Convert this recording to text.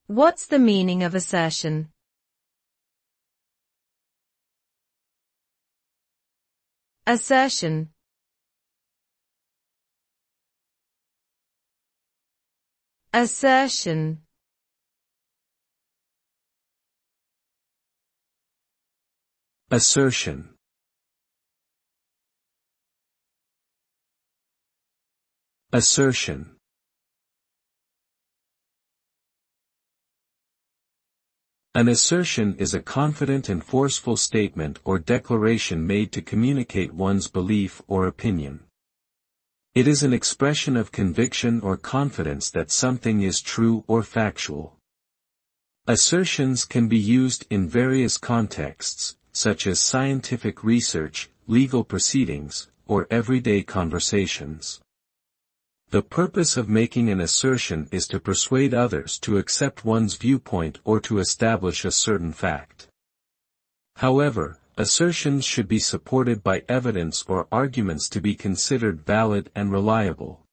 What's the meaning of assertion? Assertion. Assertion. Assertion. Assertion. An assertion is a confident and forceful statement or declaration made to communicate one's belief or opinion. It is an expression of conviction or confidence that something is true or factual. Assertions can be used in various contexts, such as scientific research, legal proceedings, or everyday conversations. The purpose of making an assertion is to persuade others to accept one's viewpoint or to establish a certain fact. However, assertions should be supported by evidence or arguments to be considered valid and reliable.